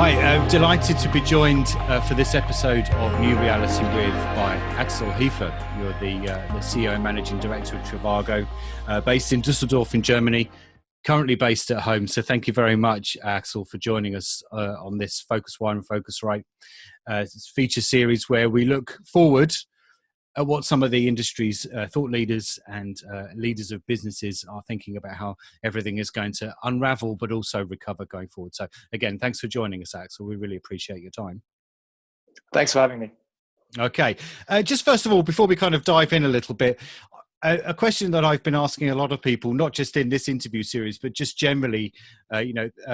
Hi, I'm delighted to be joined for this episode of New Reality With by Axel Hefer. You're the CEO and Managing Director of Trivago, based in Düsseldorf in Germany, currently based at home. So thank you very much, Axel, for joining us on this PhocusWire and Phocuswright feature series where we look forward at what some of the industry's thought leaders and leaders of businesses are thinking about how everything is going to unravel, but also recover going forward. So again, thanks for joining us, Axel. We really appreciate your time. Thanks for having me. Okay. Just first of all, before we kind of dive in a little bit, a question that I've been asking a lot of people, not just in this interview series, but just generally,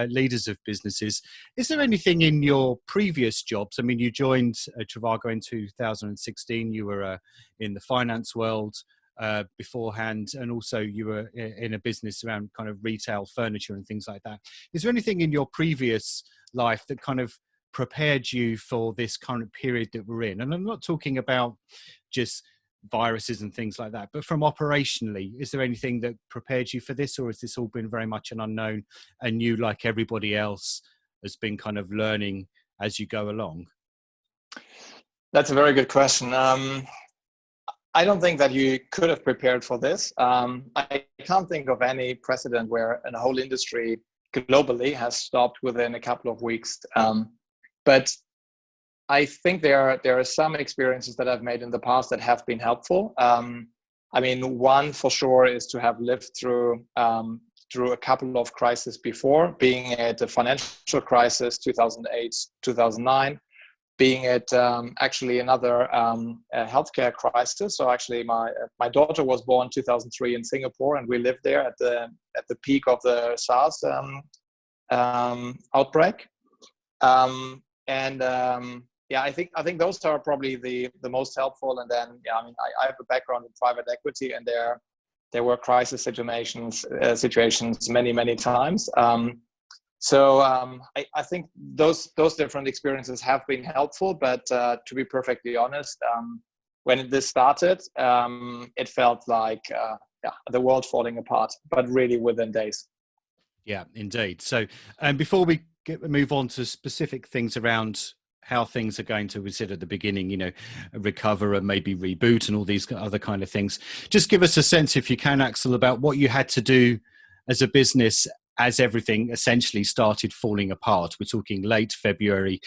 leaders of businesses. Is there anything in your previous jobs? I mean, you joined Trivago in 2016. You were in the finance world beforehand, and also you were in a business around kind of retail furniture and things like that. Is there anything in your previous life that kind of prepared you for this current period that we're in? And I'm not talking about just viruses and things like that, but from operationally, is there anything that prepared you for this, or has this all been very much an unknown and you, like everybody else, has been kind of learning as you go along? That's a very good question. I don't think that you could have prepared for this. I can't think of any precedent where a whole industry globally has stopped within a couple of weeks. But I think there are some experiences that I've made in the past that have been helpful. I mean, one for sure is to have lived through a couple of crises before, being at the financial crisis, 2008, 2009, being at actually another healthcare crisis. So actually, my daughter was born 2003 in Singapore, and we lived there at the peak of the SARS outbreak. I think those are probably the most helpful. And then, I have a background in private equity, and there were crisis situations many times. I think those different experiences have been helpful. But to be perfectly honest, when this started, it felt like the world falling apart, but really within days. Yeah, indeed. So, before we move on to specific things around how things are going to, we said at the beginning, recover and maybe reboot and all these other kind of things. Just give us a sense, if you can, Axel, about what you had to do as a business as everything essentially started falling apart. We're talking late February,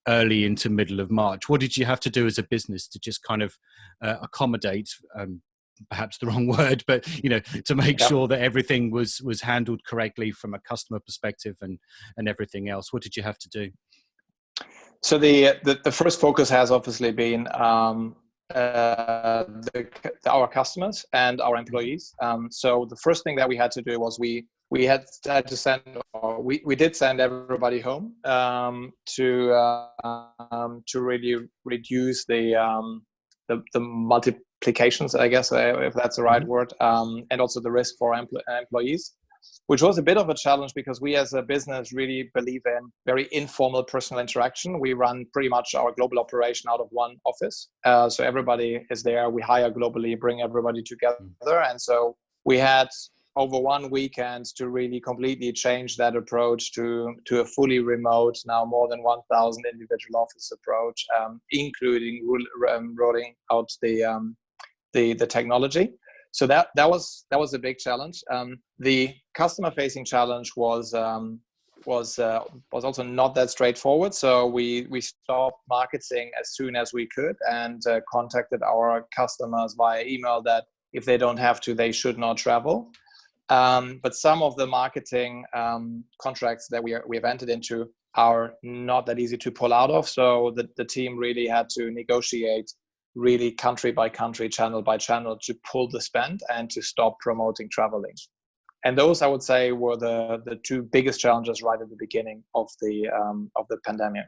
early into middle of March. What did you have to do as a business to just kind of accommodate, perhaps the wrong word, but to make sure that everything was handled correctly from a customer perspective and everything else? What did you have to do? So the first focus has obviously been our customers and our employees. So the first thing that we had to do was we had to send, or we did send everybody home to really reduce the multiplications, I guess, if that's the right word, and also the risk for employees, which was a bit of a challenge because we as a business really believe in very informal personal interaction. We run pretty much our global operation out of one office. So everybody is there. We hire globally, bring everybody together. And so we had over one weekend to really completely change that approach to a fully remote, now more than 1,000 individual office approach, including rolling out the technology. So that was a big challenge. The customer-facing challenge was also not that straightforward. So we stopped marketing as soon as we could and contacted our customers via email that if they don't have to, they should not travel. But some of the marketing contracts that we have entered into are not that easy to pull out of. So the team really had to negotiate really country by country, channel by channel, to pull the spend and to stop promoting traveling. And those, I would say, were the two biggest challenges right at the beginning of the pandemic.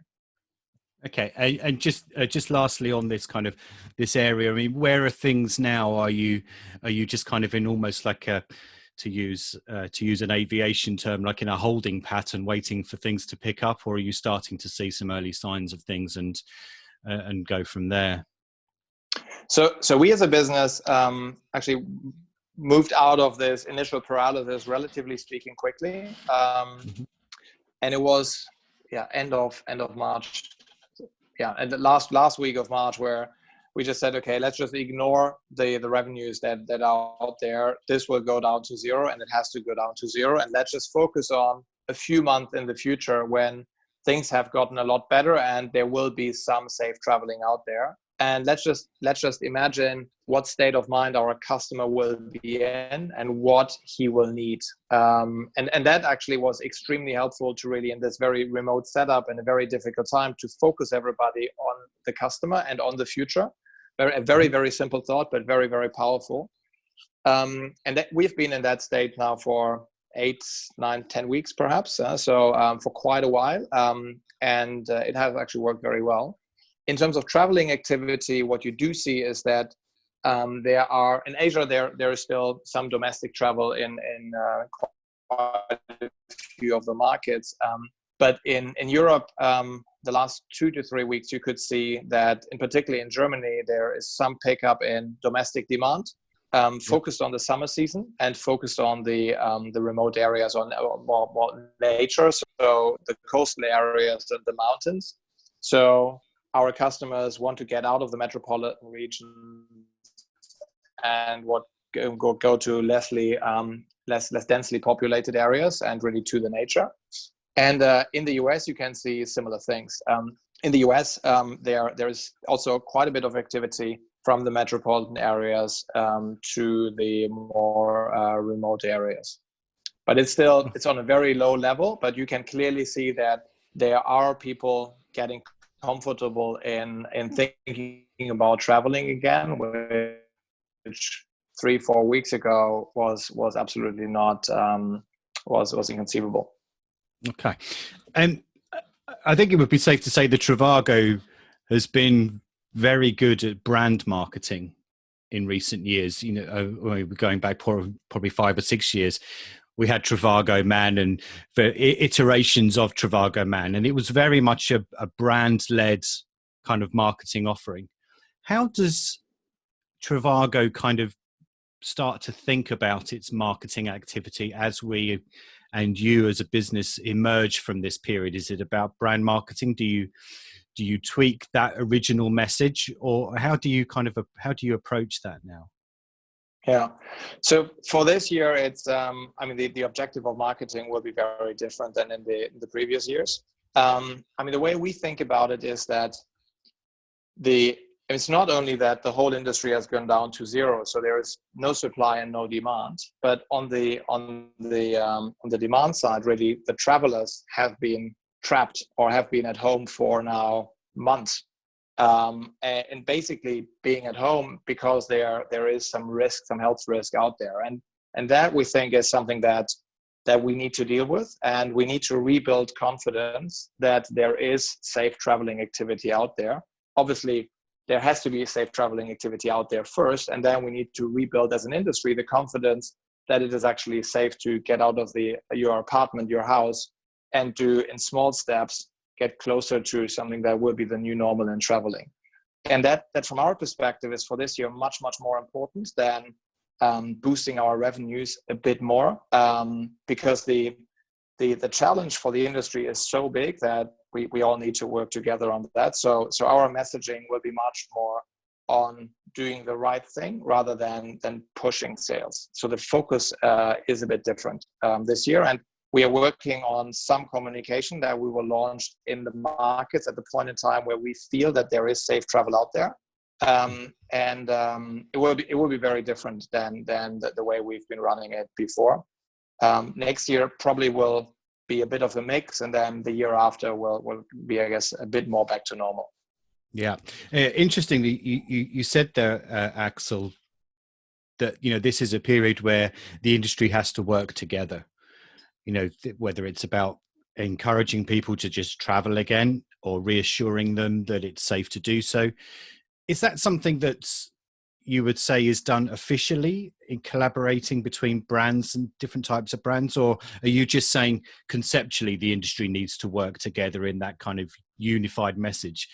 Okay, and just lastly on this kind of this area, I mean, where are things now? Are you just kind of in almost like a, to use an aviation term, like in a holding pattern, waiting for things to pick up, or are you starting to see some early signs of things and go from there? So we as a business actually moved out of this initial paralysis, relatively speaking, quickly. And it was end of March, and the last week of March, where we just said, okay, let's just ignore the revenues that are out there. This will go down to zero, and it has to go down to zero, and let's just focus on a few months in the future when things have gotten a lot better and there will be some safe traveling out there. And let's just imagine what state of mind our customer will be in and what he will need. And that actually was extremely helpful to really, in this very remote setup and a very difficult time, to focus everybody on the customer and on the future. A very, very simple thought, but very, very powerful. And that we've been in that state now for 8, 9, 10 weeks, perhaps. So for quite a while. And it has actually worked very well. In terms of traveling activity, what you do see is that there are, in Asia, there is still some domestic travel in quite a few of the markets. But in Europe, the last 2 to 3 weeks, you could see that, in particularly in Germany, there is some pickup in domestic demand, focused on the summer season and focused on the remote areas, on more nature, so the coastal areas and the mountains. So our customers want to get out of the metropolitan region and go to less densely populated areas and really to the nature. And in the US, you can see similar things. In the US, there is also quite a bit of activity from the metropolitan areas to the more remote areas. But it's on a very low level, but you can clearly see that there are people getting comfortable in thinking about traveling again, which 3-4 weeks ago was absolutely not was inconceivable. Okay, and I think it would be safe to say that Trivago has been very good at brand marketing in recent years. You know, going back probably 5 or 6 years, we had Trivago Man and the iterations of Trivago Man, and it was very much a brand-led kind of marketing offering. How does Trivago kind of start to think about its marketing activity as we and you as a business emerge from this period? Is it about brand marketing? Do you tweak that original message, or how do you approach that now? Yeah. So for this year, it's the objective of marketing will be very different than in the previous years. The way we think about it is that it's not only that the whole industry has gone down to zero, so there is no supply and no demand, but on the demand side, really, the travelers have been trapped or have been at home for now months. And basically being at home because there is some risk, some health risk out there, and that we think is something that we need to deal with, and we need to rebuild confidence that there is safe traveling activity out there. Obviously, there has to be a safe traveling activity out there first, and then we need to rebuild as an industry the confidence that it is actually safe to get out of your apartment, your house, and do, in small steps, get closer to something that will be the new normal in traveling. And that from our perspective is, for this year, much, much more important than boosting our revenues a bit more, because the challenge for the industry is so big that we all need to work together on that. So our messaging will be much more on doing the right thing rather than pushing sales. So the focus is a bit different this year, and we are working on some communication that we will launch in the markets at the point in time where we feel that there is safe travel out there. It will be very different than the way we've been running it before. Next year probably will be a bit of a mix, and then the year after will be, I guess, a bit more back to normal. Yeah. Interestingly, you said there, Axel, that, this is a period where the industry has to work together. Whether it's about encouraging people to just travel again or reassuring them that it's safe to do so. Is that something that you would say is done officially in collaborating between brands and different types of brands? Or are you just saying conceptually the industry needs to work together in that kind of unified message?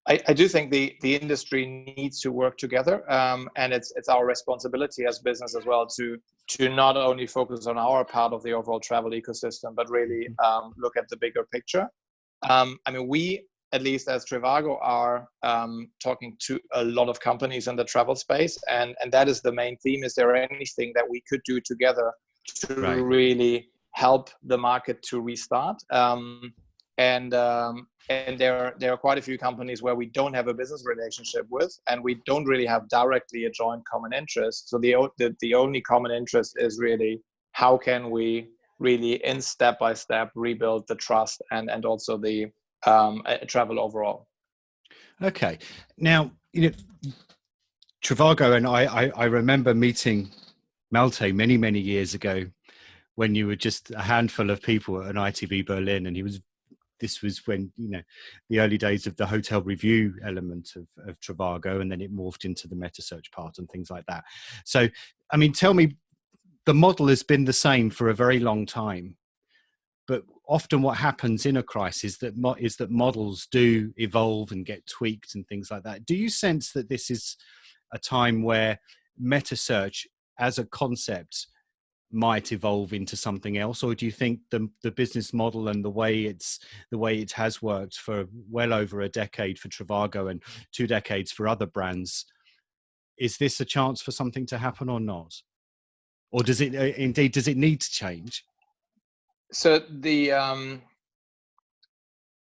I do think the industry needs to work together, and it's our responsibility as business as well to not only focus on our part of the overall travel ecosystem, but really look at the bigger picture. I mean, we, at least as Trivago, are talking to a lot of companies in the travel space, and that is the main theme. Is there anything that we could do together to really help the market to restart? And there are quite a few companies where we don't have a business relationship with, and we don't really have directly a joint common interest. So the only common interest is really how can we really, in step by step, rebuild the trust and also the travel overall. Okay, now Trivago, and I remember meeting Malte many years ago when you were just a handful of people at an ITV Berlin, and this was when, the early days of the hotel review element of Trivago, and then it morphed into the Metasearch part and things like that. So, I mean, tell me, the model has been the same for a very long time, but often what happens in a crisis is that models do evolve and get tweaked and things like that. Do you sense that this is a time where Metasearch as a concept might evolve into something else, or do you think the business model and the way it has worked for well over a decade for Trivago and 2 decades for other brands, is this a chance for something to happen or not? Or does it need to change? So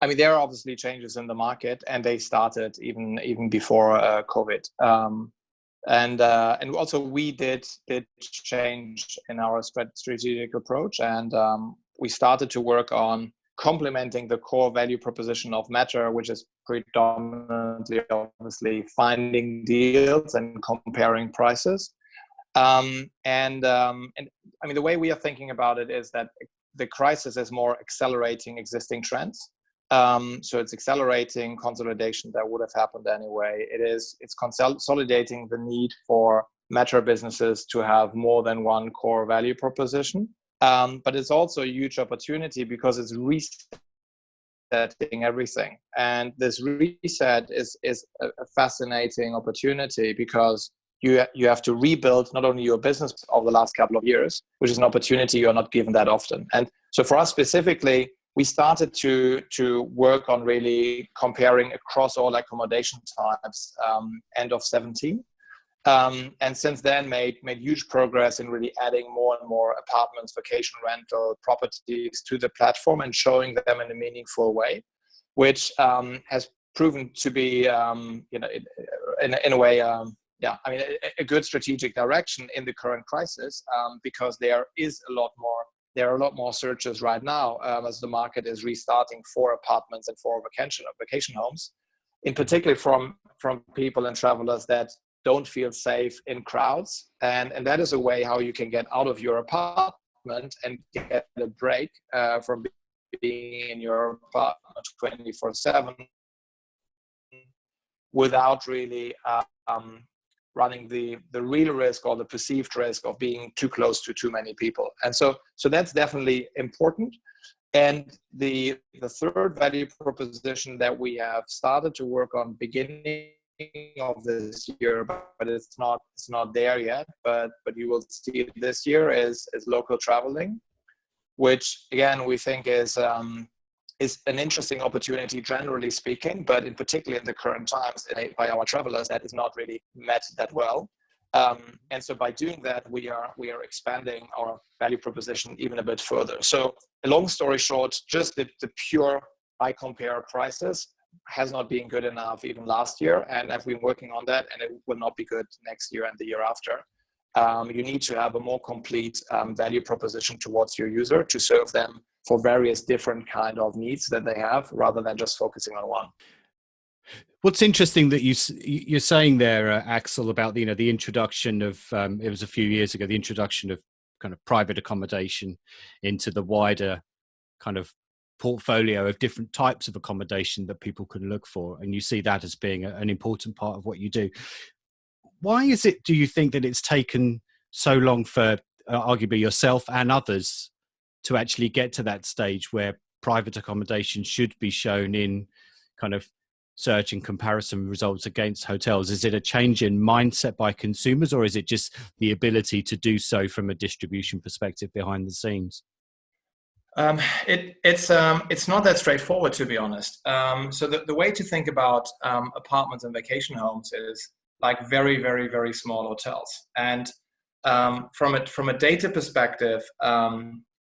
I mean, there are obviously changes in the market, and they started even before COVID. And also we did change in our strategic approach, and we started to work on complementing the core value proposition of Meta, which is predominantly obviously finding deals and comparing prices. And I mean, the way we are thinking about it is that the crisis is more accelerating existing trends. So it's accelerating consolidation that would have happened anyway. It's consolidating the need for Meta businesses to have more than one core value proposition. But it's also a huge opportunity because it's resetting everything. And this reset is a fascinating opportunity because you have to rebuild not only your business over the last couple of years, which is an opportunity you're not given that often. And so for us specifically, we started to work on really comparing across all accommodation types end of 2017. And since then made huge progress in really adding more and more apartments, vacation rental properties to the platform and showing them in a meaningful way, which has proven to be, in a way, I mean, a good strategic direction in the current crisis, because there are a lot more searches right now as the market is restarting for apartments and for vacation homes, in particular from people and travelers that don't feel safe in crowds. And that is a way how you can get out of your apartment and get a break from being in your apartment 24/7 without really running the real risk or the perceived risk of being too close to too many people. And so that's definitely important. And the third value proposition that we have started to work on beginning of this year, but it's not there yet, but you will see it this year, is local traveling, which again we think is an interesting opportunity generally speaking, but in particular in the current times by our travelers that is not really met that well. And so by doing that, we are expanding our value proposition even a bit further. So a long story short, just the pure buy compare prices has not been good enough even last year, and I've been working on that, and it will not be good next year and the year after. You need to have a more complete value proposition towards your user to serve them for various different kind of needs that they have, rather than just focusing on one. What's interesting that you're saying there, Axel, about the introduction of it was a few years ago, the introduction of kind of private accommodation into the wider kind of portfolio of different types of accommodation that people can look for, and you see that as being an important part of what you do. Why is it, do you think, that it's taken so long for arguably yourself and others to actually get to that stage where private accommodation should be shown in kind of search and comparison results against hotels? Is it a change in mindset by consumers, or is it just the ability to do so from a distribution perspective behind the scenes? It's not that straightforward, to be honest. So the way to think about apartments and vacation homes is like very, very, very small hotels. And from a data perspective,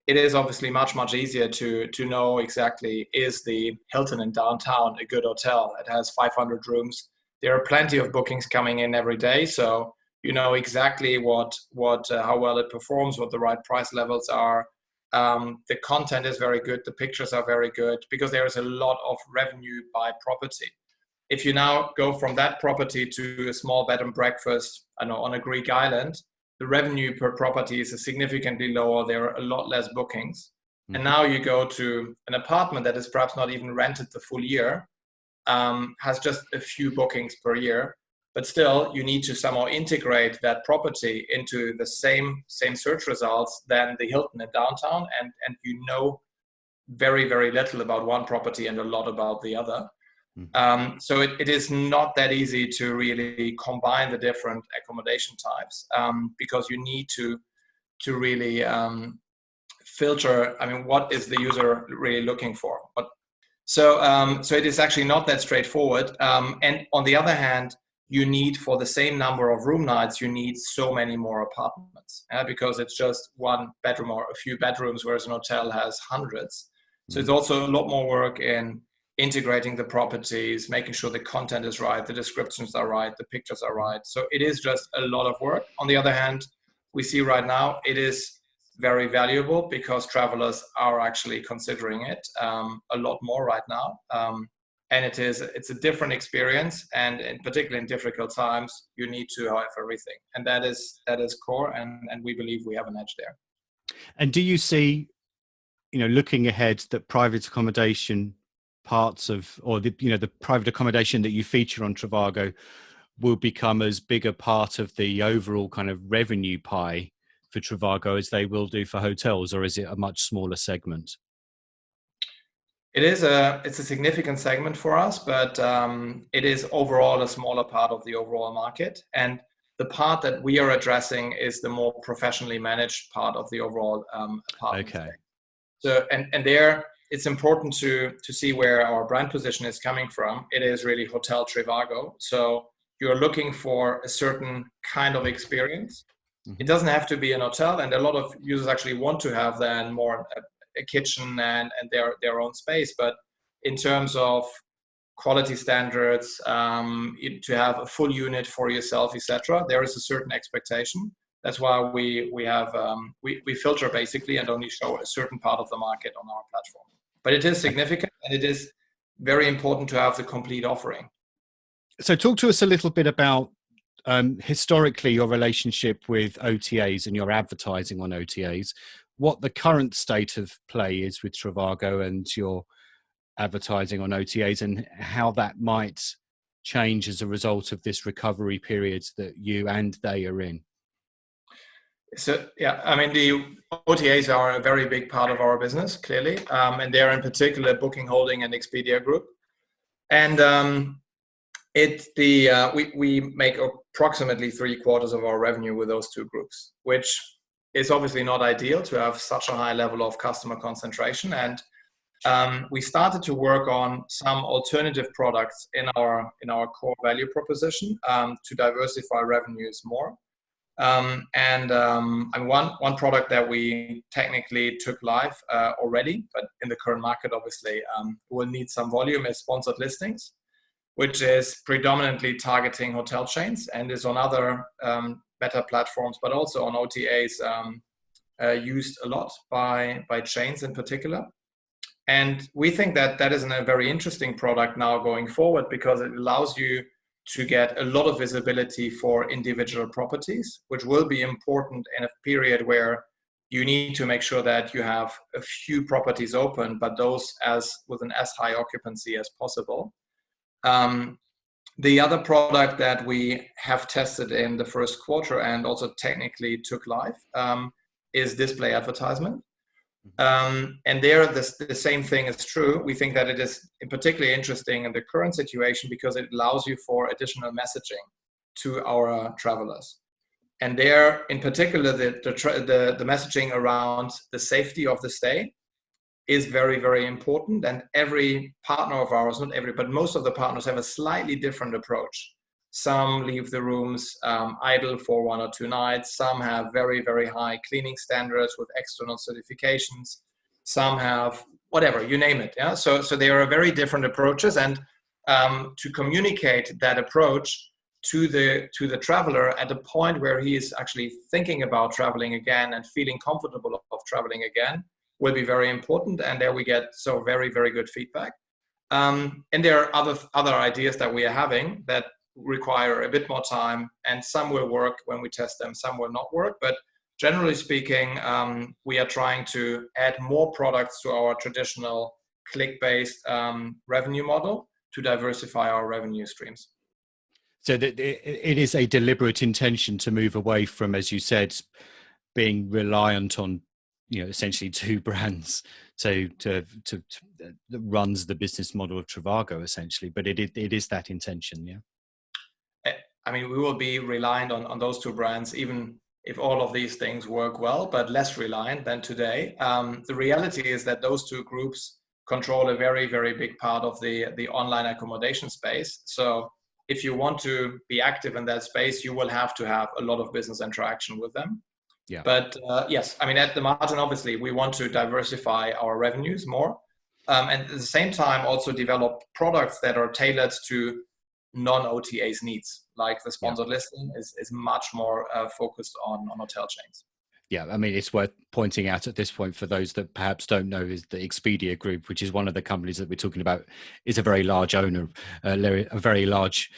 it is obviously much easier to know exactly, is the Hilton in downtown a good hotel? It has 500 rooms. There are plenty of bookings coming in every day, so you know exactly how well it performs, what the right price levels are. The content is very good, the pictures are very good, because there is a lot of revenue by property. If you now go from that property to a small bed and breakfast, I know, on a Greek island, the revenue per property is significantly lower. There are a lot less bookings. Mm-hmm. And now you go to an apartment that is perhaps not even rented the full year, has just a few bookings per year, but still you need to somehow integrate that property into the same search results than the Hilton in downtown, and you know very, very little about one property and a lot about the other. So it is not that easy to really combine the different accommodation types, because you need to really filter. I mean, what is the user really looking for? So it is actually not that straightforward. And on the other hand, you need, for the same number of room nights, you need so many more apartments, because it's just one bedroom or a few bedrooms, whereas an hotel has hundreds. So it's also a lot more work in integrating the properties, making sure the content is right, the descriptions are right, the pictures are right. So it is just a lot of work. On the other hand, we see right now it is very valuable because travelers are actually considering it a lot more right now. And it's a different experience, and in particular in difficult times, you need to have everything. And that is core, and we believe we have an edge there. And do you see, looking ahead, that private accommodation parts of, or the private accommodation that you feature on Trivago will become as big a part of the overall kind of revenue pie for Trivago as they will do for hotels, or is it a much smaller segment? It's a significant segment for us, but it is overall a smaller part of the overall market. And the part that we are addressing is the more professionally managed part of the overall apartment. Okay. So and there, it's important to see where our brand position is coming from. It is really Hotel Trivago. So you're looking for a certain kind of experience. Mm-hmm. It doesn't have to be an hotel, and a lot of users actually want to have then more a kitchen and their own space. But in terms of quality standards, to have a full unit for yourself, etc., there is a certain expectation. That's why we filter basically and only show a certain part of the market on our platform. But it is significant, and it is very important to have the complete offering. So talk to us a little bit about historically your relationship with OTAs and your advertising on OTAs, what the current state of play is with Trivago and your advertising on OTAs, and how that might change as a result of this recovery period that you and they are in. So, yeah, I mean, the OTAs are a very big part of our business, clearly, and they're in particular Booking Holding and Expedia Group. And we make approximately 3/4 of our revenue with those two groups, which is obviously not ideal to have such a high level of customer concentration. And we started to work on some alternative products in our core value proposition to diversify revenues more. And one product that we technically took live already, but in the current market, obviously, will need some volume, is sponsored listings, which is predominantly targeting hotel chains and is on other better platforms, but also on OTAs, used a lot by chains in particular. And we think that is a very interesting product now going forward, because it allows you to get a lot of visibility for individual properties, which will be important in a period where you need to make sure that you have a few properties open, but those with an as high occupancy as possible. The other product that we have tested in the first quarter and also technically took live is display advertisement, And there, the same thing is true. We think that it is particularly interesting in the current situation because it allows you for additional messaging to our travelers. And there, in particular, the messaging around the safety of the stay is very, very important. And every partner of ours, not every, but most of the partners have a slightly different approach. Some leave the rooms idle for 1 or 2 nights. Some have very, very high cleaning standards with external certifications. Some have whatever, you name it. Yeah. So there are very different approaches, and to communicate that approach to the traveler at the point where he is actually thinking about traveling again and feeling comfortable of traveling again will be very important. And there we get so very, very good feedback. And there are other ideas that we are having that require a bit more time, and some will work when we test them, some will not work. But generally speaking, we are trying to add more products to our traditional click-based revenue model to diversify our revenue streams. So that it is a deliberate intention to move away from, as you said, being reliant on, essentially 2 brands to that runs the business model of Trivago, essentially. But it is that intention, yeah. I mean, we will be reliant on those 2 brands, even if all of these things work well, but less reliant than today. The reality is that those 2 groups control a very, very big part of the online accommodation space. So if you want to be active in that space, you will have to have a lot of business interaction with them. Yeah. But yes, I mean, at the margin, obviously, we want to diversify our revenues more. And at the same time, also develop products that are tailored to non-OTAs needs, like the sponsored listing is much more focused on hotel chains. Yeah, I mean, it's worth pointing out at this point for those that perhaps don't know, is the Expedia Group, which is one of the companies that we're talking about, is a very large owner, a very large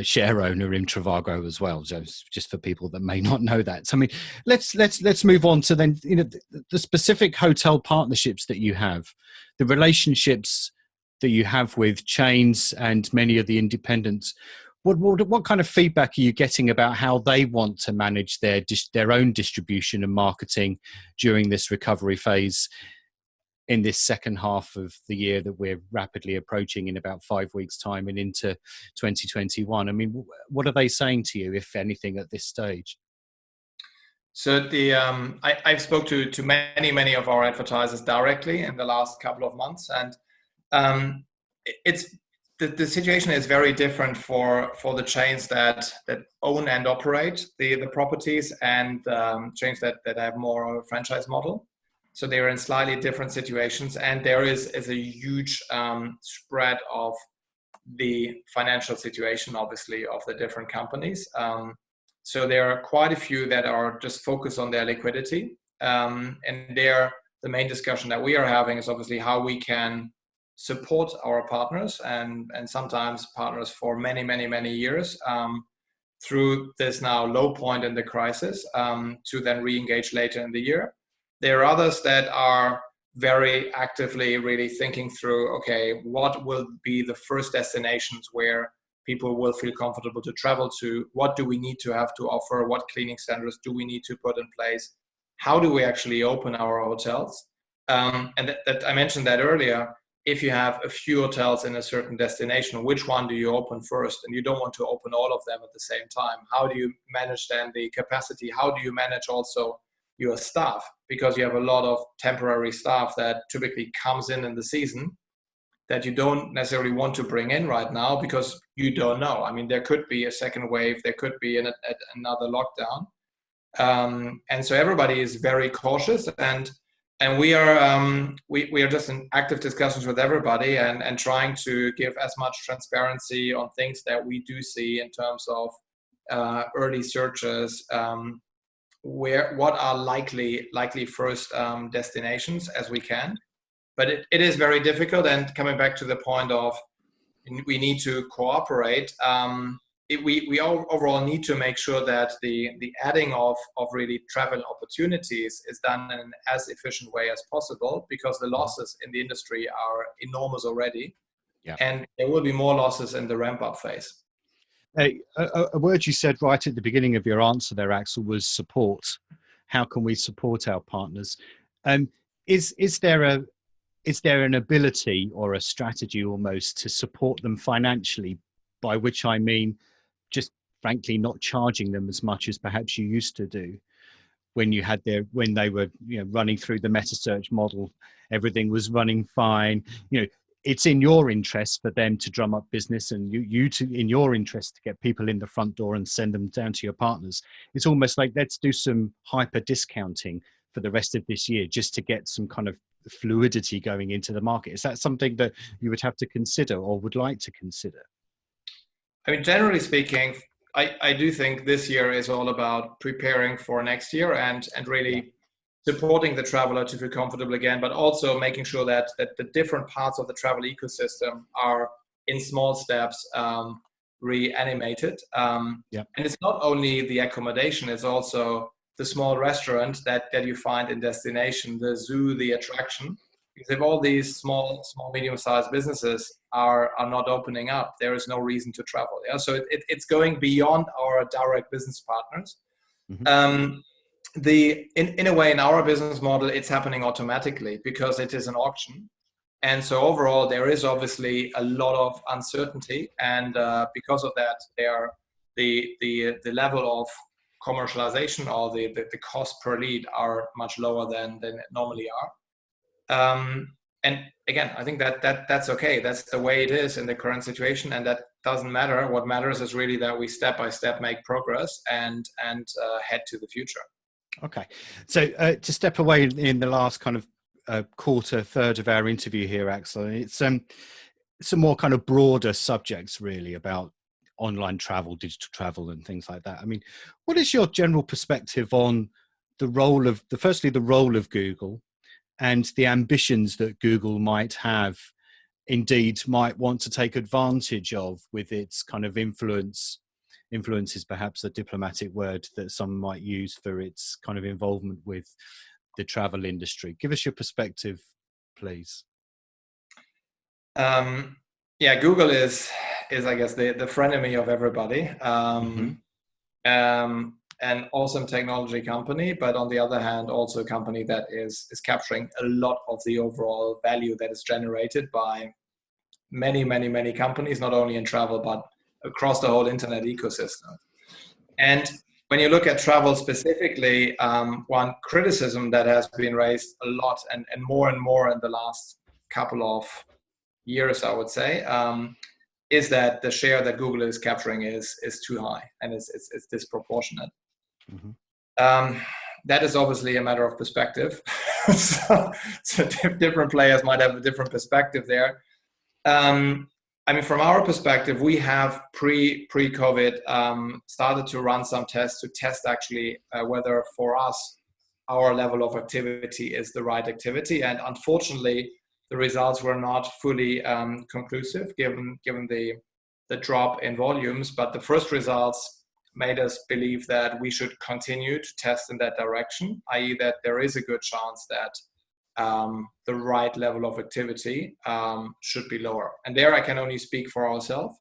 share owner in Trivago as well. So just for people that may not know that. So, I mean, let's move on to then, the specific hotel partnerships that you have, the relationships that you have with chains and many of the independents. What kind of feedback are you getting about how they want to manage their own distribution and marketing during this recovery phase in this second half of the year that we're rapidly approaching in about 5 weeks' time and into 2021? I mean, what are they saying to you, if anything, at this stage? So I've spoke to many of our advertisers directly in the last couple of months, and it's the situation is very different for the chains that own and operate the properties, and chains that have more of a franchise model. So they're in slightly different situations, and there is a huge spread of the financial situation, obviously, of the different companies. So there are quite a few that are just focused on their liquidity, and the main discussion that we are having is obviously how we can support our partners and sometimes partners for many years through this now low point in the crisis, to then re-engage later in the year. There are others that are very actively really thinking through, okay, what will be the first destinations where people will feel comfortable to travel to? What do we need to have to offer? What cleaning standards do we need to put in place? How do we actually open our hotels? And that I mentioned that earlier. If you have a few hotels in a certain destination, which one do you open first? And you don't want to open all of them at the same time. How do you manage then the capacity? How do you manage also your staff? Because you have a lot of temporary staff that typically comes in the season that you don't necessarily want to bring in right now because you don't know. I mean, there could be a second wave, there could be another lockdown. And so everybody is very cautious, and we are just in active discussions with everybody and trying to give as much transparency on things that we do see in terms of early searches, what are likely first destinations as we can. But it is very difficult, and coming back to the point of we need to cooperate. We overall need to make sure that the adding of really travel opportunities is done in an as efficient way as possible, because the losses in the industry are enormous already. Yeah. And there will be more losses in the ramp-up phase. A word you said right at the beginning of your answer there, Axel, was support. How can we support our partners? is there an ability or a strategy almost to support them financially, by which I mean just frankly not charging them as much as perhaps you used to do when they were running through the Metasearch model, everything was running fine. It's in your interest for them to drum up business, and in your interest to get people in the front door and send them down to your partners. It's almost like, let's do some hyper discounting for the rest of this year just to get some kind of fluidity going into the market. Is that something that you would have to consider or would like to consider? I mean, generally speaking, I do think this year is all about preparing for next year and really supporting the traveler to feel comfortable again, but also making sure that the different parts of the travel ecosystem are in small steps reanimated. And it's not only the accommodation, it's also the small restaurant that you find in destination, the zoo, the attraction. Because if all these small, medium-sized businesses are not opening up, there is no reason to travel. Yeah, so it's going beyond our direct business partners. Mm-hmm. In a way, in our business model, it's happening automatically because it is an auction, and so overall there is obviously a lot of uncertainty, and because of that, the level of commercialization or the cost per lead are much lower than normally are. And again, I think that's okay. That's the way it is in the current situation, and that doesn't matter. What matters is really that we step by step make progress and head to the future. Okay, so to step away in the last kind of third of our interview here, Axel, it's some more kind of broader subjects really about online travel, digital travel, and things like that. I mean, what is your general perspective on the role of Google and the ambitions that Google might have, indeed might want to take advantage of with its kind of influence is perhaps a diplomatic word that some might use for its kind of involvement with the travel industry? Give us your perspective, please. Google is I guess the frenemy of everybody. An awesome technology company, but on the other hand, also a company that is capturing a lot of the overall value that is generated by many companies, not only in travel, but across the whole internet ecosystem. And when you look at travel specifically, one criticism that has been raised a lot and more in the last couple of years, I would say, is that the share that Google is capturing is too high and it's disproportionate. Mm-hmm. That is obviously a matter of perspective. so different players might have a different perspective there. I mean, from our perspective, we have pre-COVID started to run some tests to test actually whether for us our level of activity is the right activity, and unfortunately, the results were not fully conclusive given the drop in volumes. But the first results made us believe that we should continue to test in that direction, i.e. that there is a good chance that the right level of activity should be lower. And there I can only speak for ourselves.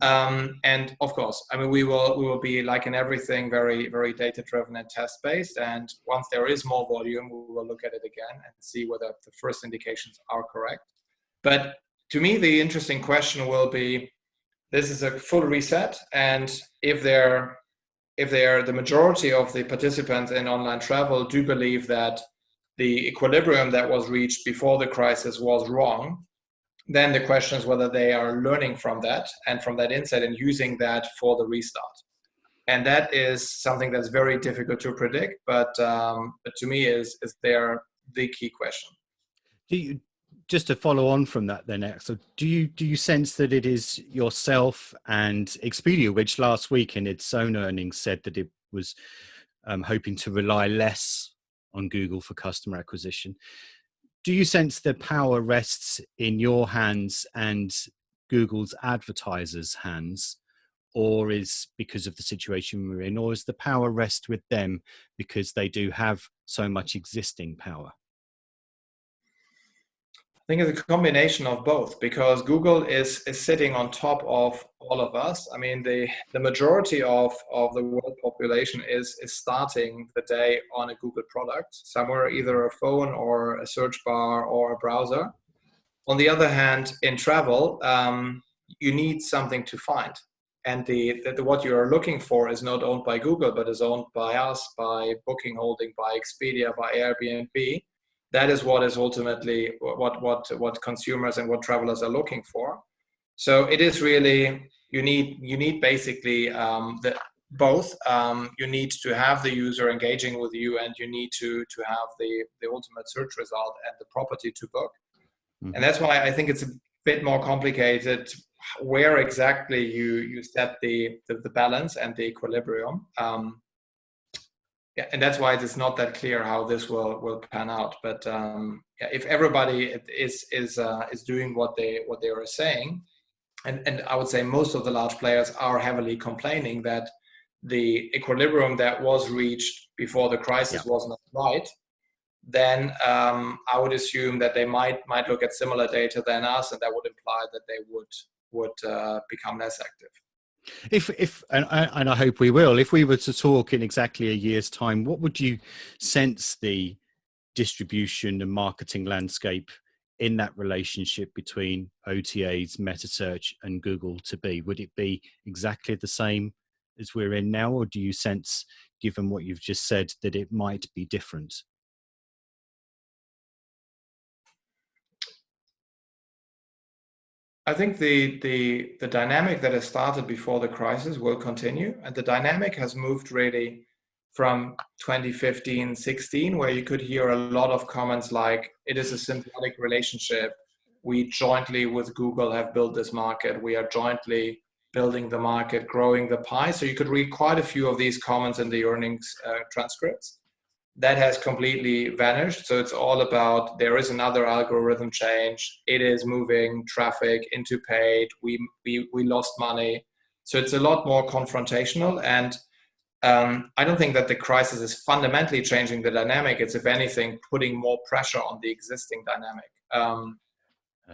And of course, I mean, we will be, like in everything, very, very data-driven and test-based. And once there is more volume, we will look at it again and see whether the first indications are correct. But to me, the interesting question will be, this is a full reset, and if the majority of the participants in online travel do believe that the equilibrium that was reached before the crisis was wrong, then the question is whether they are learning from that and from that insight and using that for the restart. And that is something that's very difficult to predict, but to me is there the key question. Just to follow on from that then, Axel, do you sense that it is yourself and Expedia, which last week in its own earnings said that it was hoping to rely less on Google for customer acquisition? Do you sense the power rests in your hands and Google's advertisers' hands, or is because of the situation we're in, or is the power rest with them because they do have so much existing power? I think it's a combination of both, because Google is sitting on top of all of us. I mean, the majority of the world population is starting the day on a Google product, somewhere, either a phone or a search bar or a browser. On the other hand, in travel, you need something to find. And what you are looking for is not owned by Google, but is owned by us, by Booking Holding, by Expedia, by Airbnb. That is what is ultimately what consumers and what travelers are looking for. So it is really, you need basically both. You need to have the user engaging with you, and you need to have the ultimate search result and the property to book. And that's why I think it's a bit more complicated where exactly you set the balance and the equilibrium. Yeah, and that's why it is not that clear how this will pan out. But yeah, if everybody is doing what they are saying, and I would say most of the large players are heavily complaining that the equilibrium that was reached before the crisis was not right, then I would assume that they might look at similar data than us, and that would imply that they would become less active. If and I hope we will, if we were to talk in exactly a year's time, what would you sense the distribution and marketing landscape in that relationship between OTAs, Metasearch, and Google to be? Would it be exactly the same as we're in now, or do you sense, given what you've just said, that it might be different? I think the dynamic that has started before the crisis will continue, and the dynamic has moved really from 2015, 16, where you could hear a lot of comments like, it is a symbiotic relationship. We jointly with Google have built this market. We are jointly building the market, growing the pie. So you could read quite a few of these comments in the earnings transcripts. That has completely vanished. So it's all about, there is another algorithm change. It is moving traffic into paid. We lost money. So it's a lot more confrontational. And I don't think that the crisis is fundamentally changing the dynamic. It's, if anything, putting more pressure on the existing dynamic.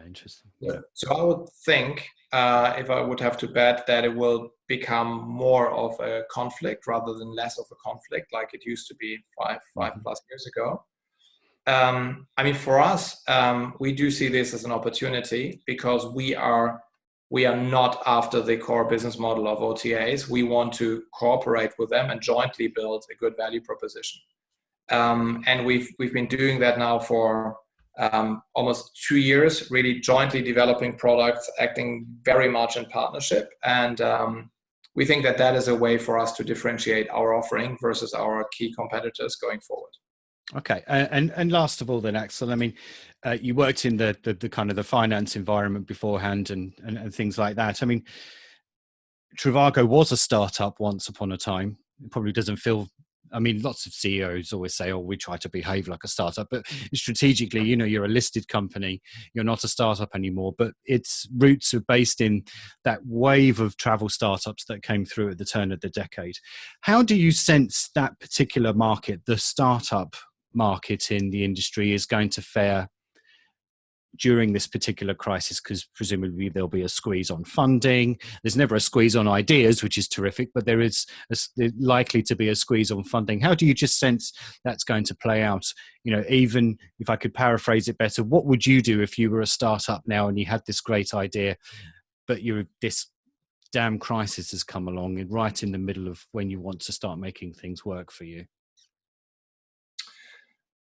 Interesting. Yeah. So I would think, if I would have to bet, that it will become more of a conflict rather than less of a conflict, like it used to be five plus years ago. I mean, for us, we do see this as an opportunity, because we are not after the core business model of OTAs. We want to cooperate with them and jointly build a good value proposition. And we've been doing that now for almost 2 years, really jointly developing products, acting very much in partnership. And we think that that is a way for us to differentiate our offering versus our key competitors going forward. Okay, and last of all, then, Axel, I mean, you worked in the kind of the finance environment beforehand, and things like that. I mean, Trivago was a startup once upon a time. It probably doesn't feel. I mean, lots of CEOs always say, "Oh, we try to behave like a startup," but strategically, you know, you're a listed company. You're not a startup anymore, but its roots are based in that wave of travel startups that came through at the turn of the decade. How do you sense that particular market, the startup market in the industry, is going to fare during this particular crisis? Because presumably there'll be a squeeze on funding. There's never a squeeze on ideas, which is terrific, but there is likely to be a squeeze on funding. How do you just sense that's going to play out? You know, even if I could paraphrase it better, what would you do if you were a startup now and you had this great idea, but this damn crisis has come along and right in the middle of when you want to start making things work for you?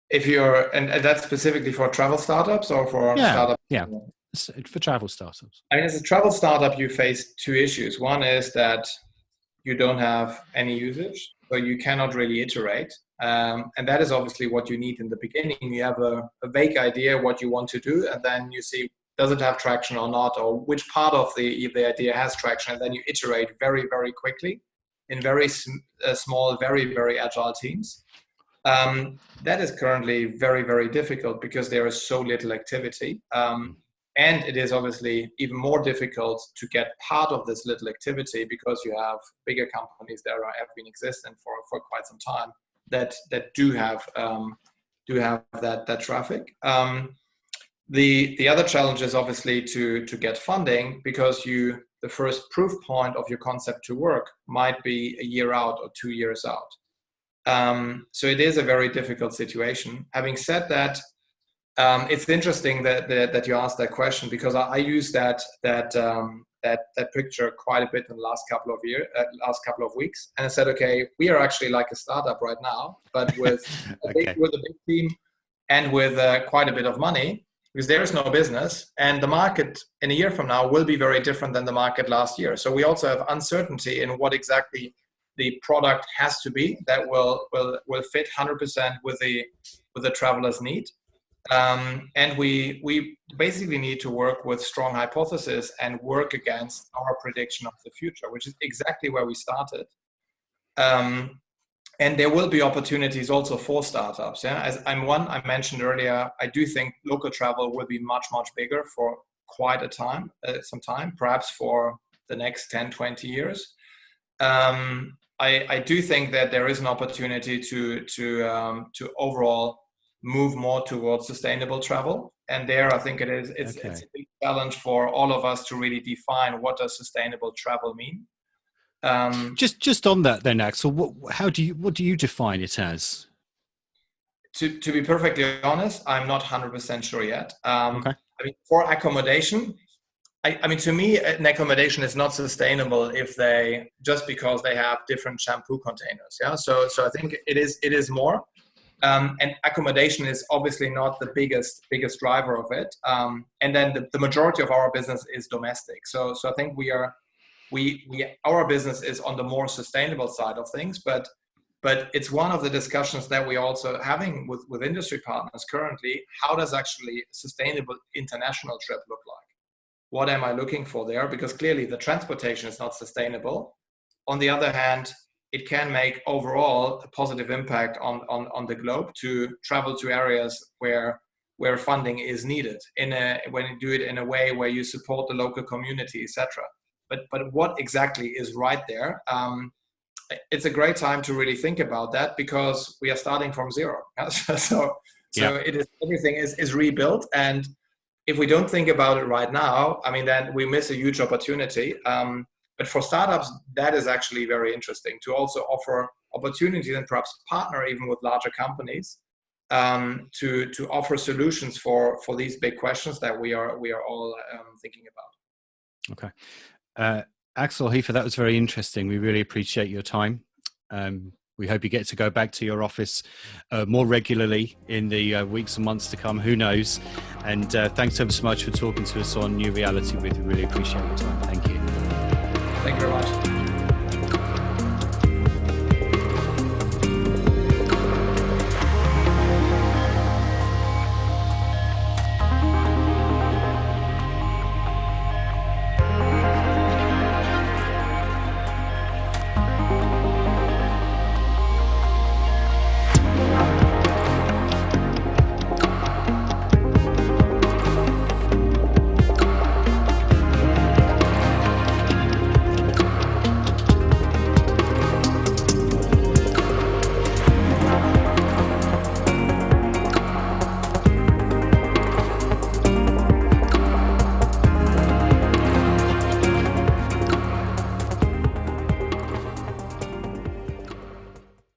If you're, and that's specifically for travel startups or for startups? Yeah, for travel startups. I mean, as a travel startup, you face two issues. One is that you don't have any usage, so you cannot really iterate. And that is obviously what you need in the beginning. You have a vague idea what you want to do, and then you see, does it have traction or not, or which part of the idea has traction, and then you iterate very, very quickly in very small, very, very agile teams. That is currently very, very difficult because there is so little activity. And it is obviously even more difficult to get part of this little activity because you have bigger companies that have been existing for quite some time that do have that traffic. The other challenge is obviously to get funding, because the first proof point of your concept to work might be a year out or 2 years out. So it is a very difficult situation. Having said that, it's interesting that you asked that question, because I use that picture quite a bit in the last couple of weeks, and I said, okay, we are actually like a startup right now, but with with a big team and with quite a bit of money, because there is no business, and the market in a year from now will be very different than the market last year. So we also have uncertainty in what exactly the product has to be that will fit 100% with the traveler's need. And we basically need to work with strong hypotheses and work against our prediction of the future, which is exactly where we started. And there will be opportunities also for startups. Yeah, as I mentioned earlier, I do think local travel will be much, much bigger for quite some time, perhaps for the next 10, 20 years. I do think that there is an opportunity to overall move more towards sustainable travel. And there, I think it's a big challenge for all of us to really define what does sustainable travel mean. Just on that then, Axel, what do you define it as? To be perfectly honest, I'm not 100% sure yet. Okay. I mean, for accommodation, I mean, to me, an accommodation is not sustainable just because they have different shampoo containers. Yeah. So I think it is more. And accommodation is obviously not the biggest driver of it. And then the majority of our business is domestic. So I think our business is on the more sustainable side of things, but it's one of the discussions that we also having with industry partners currently. How does actually a sustainable international trip look like? What am I looking for there? Because clearly the transportation is not sustainable. On the other hand, it can make overall a positive impact on the globe to travel to areas where funding is needed when you do it in a way where you support the local community, etc. But what exactly is right there? It's a great time to really think about that, because we are starting from zero. So it is, everything is rebuilt, and if we don't think about it right now, I mean, then we miss a huge opportunity. But for startups, that is actually very interesting to also offer opportunities and perhaps partner even with larger companies to offer solutions for these big questions that we are all thinking about. Okay. Axel Hefer, that was very interesting. We really appreciate your time. We hope you get to go back to your office more regularly in the weeks and months to come. Who knows? And thanks ever so much for talking to us on New Reality. We really appreciate your time. Thank you. Thank you very much.